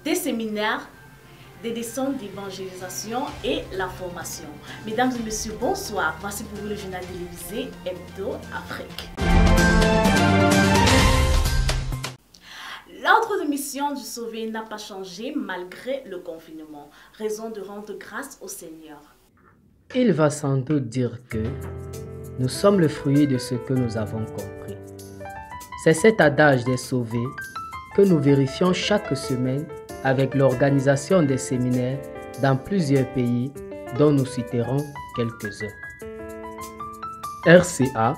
des séminaires, des descentes d'évangélisation et la formation. Mesdames et messieurs, bonsoir. Voici pour vous le journal télévisé Hebdo Afrique. L'ordre de mission du Sauvé n'a pas changé malgré le confinement. Raison de rendre grâce au Seigneur. Il va sans doute dire que nous sommes le fruit de ce que nous avons compris. C'est cet adage des sauvés que nous vérifions chaque semaine avec l'organisation des séminaires dans plusieurs pays dont nous citerons quelques-uns. RCA,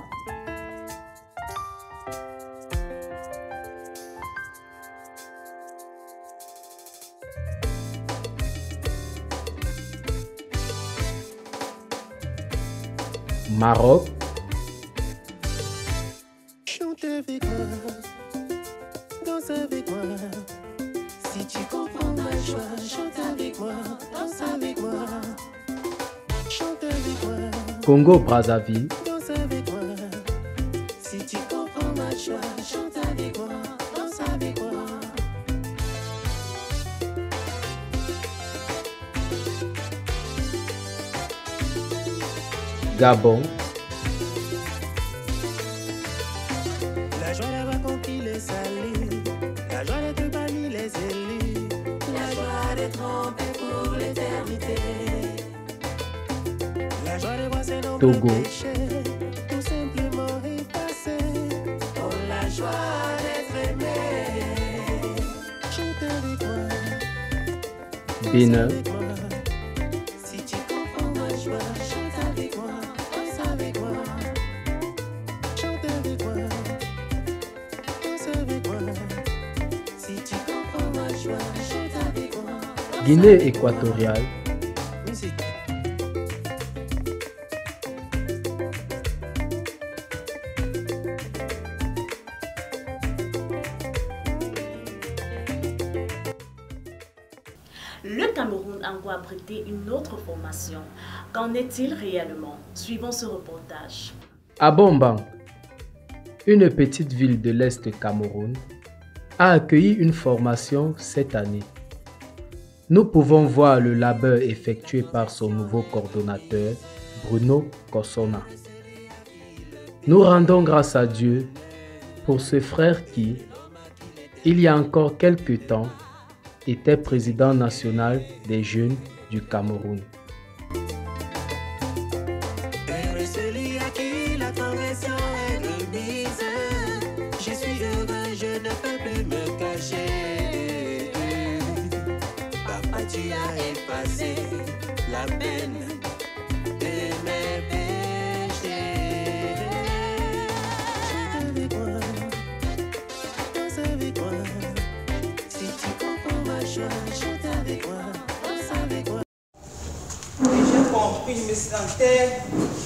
Maroc, chante avec moi, danse avec moi. Si tu comprends ma joie, chante avec moi, danse avec moi. Chante avec moi, Congo-Brazzaville, danse avec moi. Si tu comprends ma joie, chante avec moi, danse avec moi. Gabon, La joie d'avoir conquis les salis, la joie d'être parmi les élus, la joie d'être en paix pour l'éternité, la joie de voir ses nombreux Togo, péchés tout simplement effacés, oh la joie d'être aimé. Chante avec moi, Bénin, avec moi. Si tu comprends ma joie, chante avec moi, danse avec moi. Chante avec moi, danse avec moi. Si tu comprends ma joie, chante avec moi. Guinée équatoriale, Musique. Le Cameroun a encore abrité une autre formation. Qu'en est-il réellement? Suivons ce reportage. Abomban, une petite ville de l'Est du Cameroun, a accueilli une formation cette année. Nous pouvons voir le labeur effectué par son nouveau coordonnateur, Bruno Kossona. Nous rendons grâce à Dieu pour ce frère qui, il y a encore quelques temps, était président national des jeunes du Cameroun. Heureux celui à qui la transgression est remise. Je suis heureux, je ne peux plus me cacher. Papa, tu as effacé la peine de mes péchés. Chante avec moi, danse avec moi. Si tu comprends ma joie, chante avec moi, danse avec moi. Et j'ai compris, je me sentais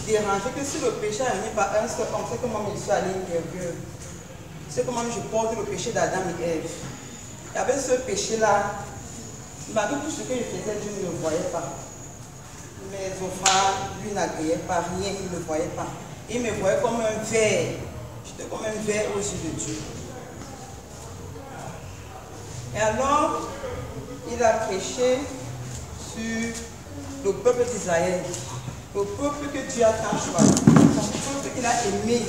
dérangée que si le péché est venu par un seul homme, c'est comment je suis allé intérieur. C'est comment je porte le péché d'Adam et Ève. Il y avait ce péché-là, malgré tout ce que je faisais, Dieu ne le voyait pas. Mes offrandes, lui n'agréait pas, rien, il ne le voyait pas. Il me voyait comme un verre. J'étais comme un verre aux yeux de Dieu. Et alors, il a prêché sur le peuple d'Israël, le peuple que Dieu a tant choisi, son peuple qu'il a aimé.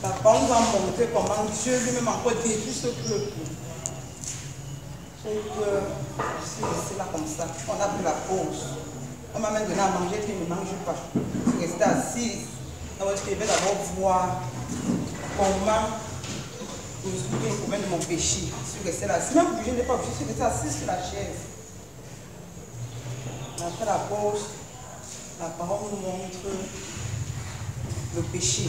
La parole nous a montré comment Dieu lui-même encore détruit ce peuple. Donc, c'est là comme ça. On a pris la pause. On m'a même donné à manger, puis il ne mange pas. Je suis restée assise. Donc, je devais d'abord voir comment je le problème de mon péché. Je suis restée là. Si même je n'ai pas bougé, je suis restée assise sur la chaise. Après la pause, la parole nous montre le péché.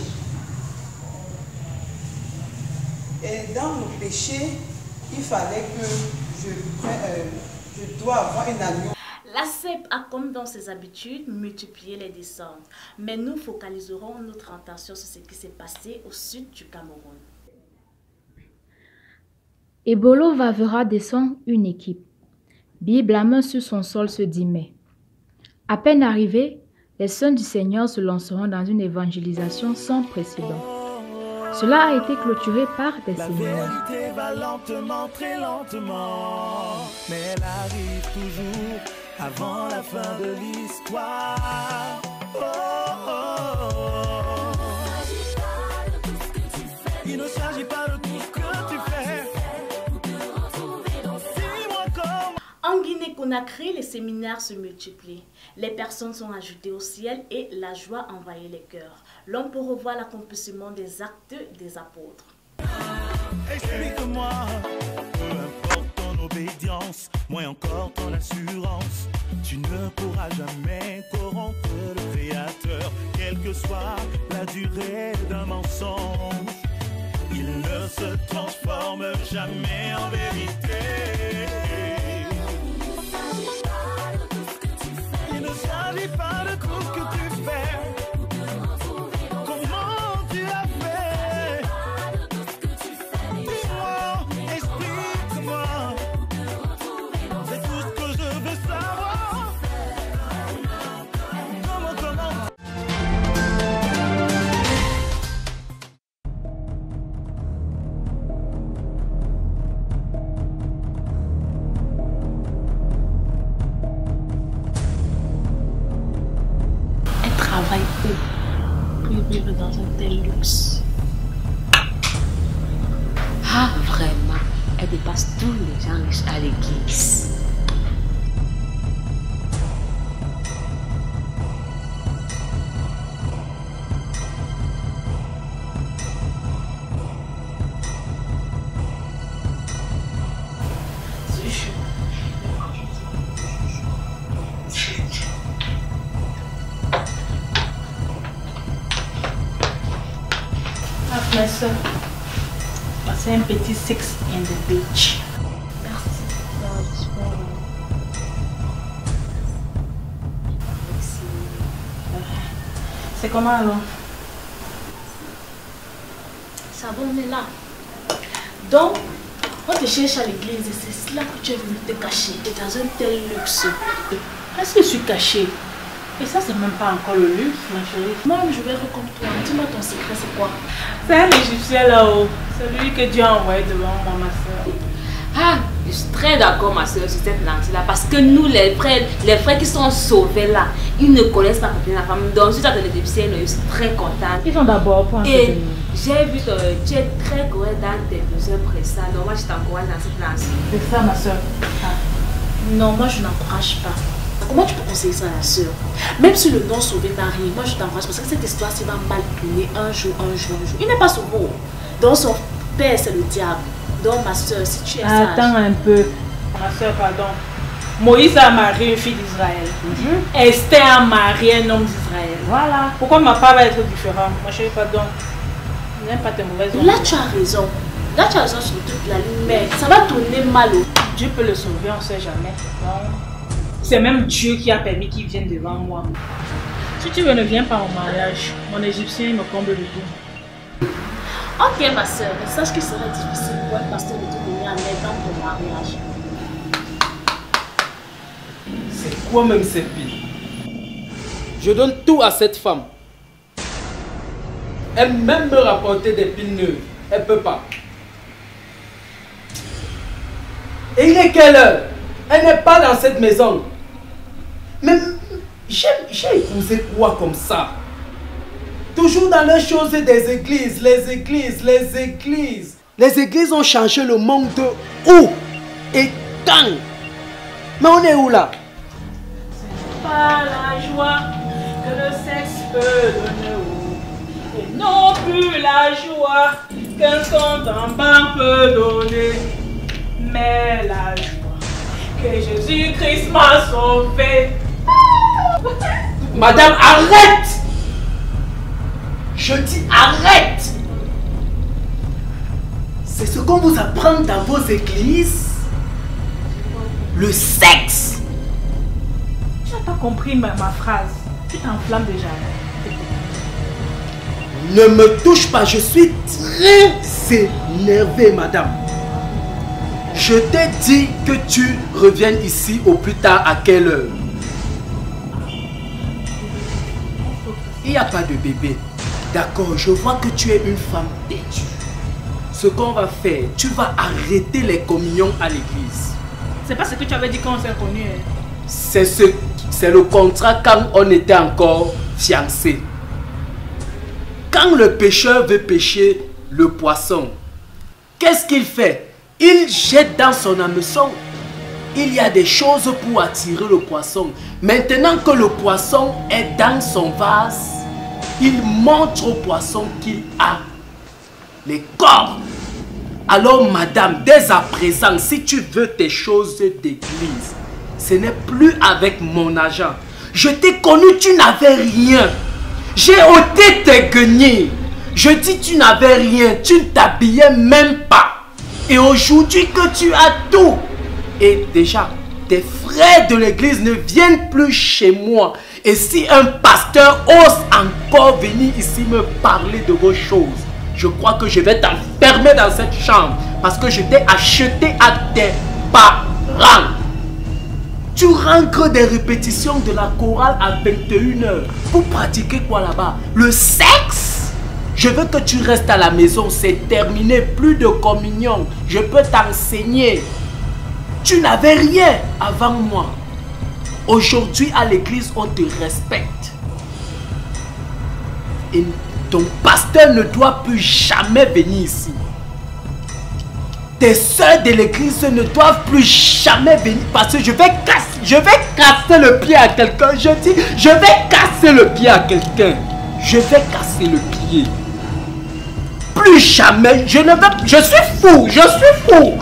Et dans le péché, il fallait que je dois avoir une alliance. La CEP a, comme dans ses habitudes, multiplié les descentes. Mais nous focaliserons notre attention sur ce qui s'est passé au sud du Cameroun. Ebolo va verra descendre une équipe. Bible la main sur son sol ce 10 mai. À peine arrivés, les saints du Seigneur se lanceront dans une évangélisation sans précédent. Cela a été clôturé par des La séminaires. vérité va lentement, très lentement, mais elle arrive toujours avant la fin de l'histoire. Oh, oh, oh. Il ne s'agit pas de tout ce que tu fais. Dis-moi comment. En Guinée-Conakry, les séminaires se multiplient. Les personnes sont ajoutées au ciel et la joie envahit les cœurs. L'homme peut revoir l'accomplissement des actes des apôtres. Explique-moi, peu importe ton obédience, moins encore ton assurance. Tu ne pourras jamais corrompre le Créateur, quelle que soit la durée d'un mensonge. Il ne se transforme jamais en vérité. Il ne s'agit pas de tout ce que tu fais. Comment tu as fait? Dis-moi, explique-moi. C'est tout ce que je veux savoir. Comment? Elle travaille où pour vivre dans un tel luxe? Ah, vraiment, elle dépasse tous les gens riches à l'église. Ah, ma soeur, c'est un petit sex in the beach. Merci. C'est comment alors? Ça va, on est là. Donc, on te cherche à l'église et c'est là que tu es venu te cacher. Tu es dans un tel luxe. Est-ce que je suis cachée? Et ça, c'est même pas encore le luxe, ma chérie. Moi, je vais faire comme toi. Dis-moi ton secret, c'est quoi? C'est un Égyptien là-haut. Celui que Dieu a envoyé devant moi, ma soeur. Ah, je suis très d'accord, ma soeur, sur cette lancée-là. Parce que nous, les frères qui sont sauvés là, ils ne connaissent pas la femme. Donc, si tu as de l'Égyptien, je suis très contente. Ils sont d'abord pour Et j'ai vu que tu es très correct dans tes besoins pressants. Donc, moi, je t'encourage dans cette lancée. C'est ça, ma soeur. Ah. Non, moi, je n'encourage pas. Comment tu peux conseiller ça à la soeur? Même si le non sauvé n'arrive, moi je t'encourage parce que cette histoire-ci va mal tourner un jour. Il n'est pas sauvé. Donc son père c'est le diable. Donc ma soeur, si tu es sage... Attends un peu. Ma soeur, pardon. Moïse a marié une fille d'Israël. Esther a marié un homme d'Israël. Voilà. Pourquoi ma part va être différente? Moi je ne sais pas donc. Je n'aime pas tes mauvaises ondes. Là tu as raison. Là tu as raison sur toute la ligne. Mais ça va tourner mal. Dieu peut le sauver, on ne sait jamais. C'est même Dieu qui a permis qu'il vienne devant moi. Si tu veux, ne viens pas au mariage. Mon Égyptien me comble le tout. Ok ma soeur, mais sache qu'il serait difficile pour un pasteur de te donner un aide dans ton mariage. C'est quoi même ces piles? Je donne tout à cette femme. Elle même me rapporter des piles neuves. Elle peut pas. Et il est quelle heure? Elle n'est pas dans cette maison. Mais j'ai épousé quoi comme ça? Toujours dans les choses des églises, les églises. Les églises ont changé le monde de où et quand. Mais on est où là? Pas la joie que le sexe peut donner, et non plus la joie qu'un compte en banque peut donner, mais la joie que Jésus-Christ m'a sauvé. Madame, arrête! Je dis arrête! C'est ce qu'on vous apprend dans vos églises? Le sexe! Tu n'as pas compris ma phrase. Tu t'enflammes déjà. Ne me touche pas, je suis très énervé, madame. Je t'ai dit que tu reviennes ici au plus tard à quelle heure? Il n'y a pas de bébé. D'accord, je vois que tu es une femme têtue. Ce qu'on va faire, tu vas arrêter les communions à l'église. C'est pas ce que tu avais dit quand on s'est connus. C'est le contrat quand on était encore fiancés. Quand le pêcheur veut pêcher le poisson, qu'est-ce qu'il fait? Il jette dans son hameçon. Il y a des choses pour attirer le poisson. Maintenant que le poisson est dans son vase, il montre au poisson qu'il a les corps. Alors madame, dès à présent, si tu veux tes choses d'église, ce n'est plus avec mon argent. Je t'ai connu, tu n'avais rien. J'ai ôté tes guenilles. Je dis tu n'avais rien, tu ne t'habillais même pas. Et aujourd'hui que tu as tout. Et déjà, tes frères de l'église ne viennent plus chez moi. Et si un pasteur ose encore venir ici me parler de vos choses, je crois que je vais t'enfermer dans cette chambre. Parce que je t'ai acheté à tes parents. Tu rentres des répétitions de la chorale à 21h. Pour pratiquer quoi là-bas? Le sexe? Je veux que tu restes à la maison. C'est terminé. Plus de communion. Je peux t'enseigner. Tu n'avais rien avant moi. Aujourd'hui à l'église, on te respecte. Et ton pasteur ne doit plus jamais venir ici. Tes soeurs de l'église ne doivent plus jamais venir parce que je vais casser le pied à quelqu'un. Je dis, je vais casser le pied à quelqu'un. Je vais casser le pied. Plus jamais. Je suis fou. Je suis fou.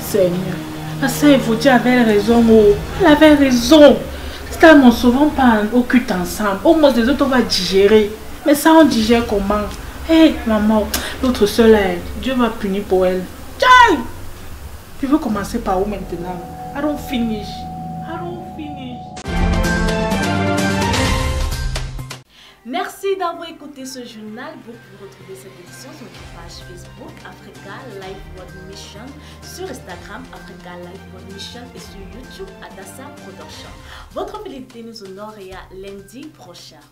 Seigneur, la sœur Evodie avait raison. Oh. Elle avait raison. C'était mon souvent pas au culte ensemble. Au moins les autres on va digérer. Mais ça on digère comment? Hé maman, l'autre soeur là, Dieu va punir pour elle. Tiens! Tu veux commencer par où maintenant? I don't finish. Merci d'avoir écouté ce journal. Vous pouvez retrouver cette édition sur notre page Facebook Africa Life World Mission, sur Instagram Africa Life World Mission et sur YouTube Adassa Production. Votre fidélité nous honore et à lundi prochain.